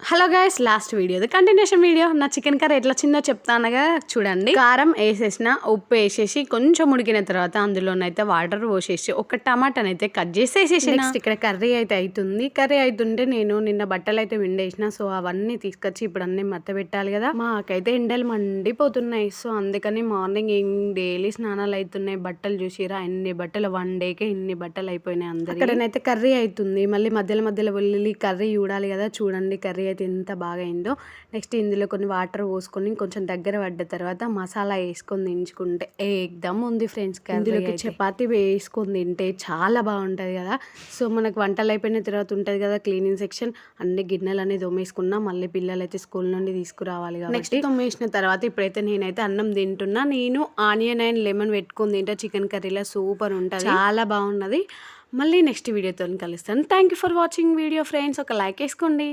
Hello guys, last వీడియోది continuation video. నా chicken curry ఎట్లా చిన్న చెప్తానగా చూడండి. కారం వేసేసిన, ఉప్పు వేసేసి కొంచెం ఉడికిన తర్వాత అందులోనైతే వాటర్ పోసేసి ఒక టమాటానైతే కట్ చేసి వేసేసి నెక్స్ట్ ఇక్కడ కర్రీ అయితే అవుతుంది. కర్రీ అవుతుంటే నేను నిన్న బట్టలు అయితే విండేసిన, సో అవన్నీ తీసుకొచ్చి ఇప్పుడు అన్ని మత్త పెట్టాలి కదా. మాకైతే ఎండలు మండిపోతున్నాయి, సో అందుకని మార్నింగ్ డైలీ స్నానాలు అవుతున్నాయి. బట్టలు చూసిరా, ఎన్ని బట్టలు, 1 డేకే ఇన్ని బట్టలు అయిపోయినాయి అందరి. ఇక్కడనైతే కర్రీ అవుతుంది, మళ్ళీ మధ్యలో మధ్యలో వెళ్ళి కర్రీ చూడాలి కదా. చూడండి కర్రీ అయితే ఎంత బాగా అయిందో. నెక్స్ట్ ఇందులో కొన్ని వాటర్ పోసుకొని కొంచెం దగ్గర పడ్డ తర్వాత మసాలా వేసుకొని దించుకుంటే ఏకదమ్ ఉంది ఫ్రెండ్స్. ఇందులోకి చపాతీ వేసుకొని తింటే చాలా బాగుంటుంది కదా. సో మనకు వంటలు అయిపోయిన తర్వాత ఉంటుంది కదా క్లీనింగ్ సెక్షన్, అన్ని గిన్నెలు అనేది తోమేసుకున్నా. మళ్ళీ పిల్లలు అయితే స్కూల్ నుండి తీసుకురావాలి కాబట్టి నెక్స్ట్ తోమేసిన తర్వాత ఇప్పుడైతే నేనైతే అన్నం తింటున్నా. నేను ఆనియన్ అండ్ లెమన్ పెట్టుకొని తింటా చికెన్ కర్రీలో, సూపర్ ఉంటుంది, చాలా బాగున్నది. మళ్ళీ నెక్స్ట్ వీడియోతో కలుస్తాను. Thank you for watching video friends. ఒక లైక్ వేసుకోండి.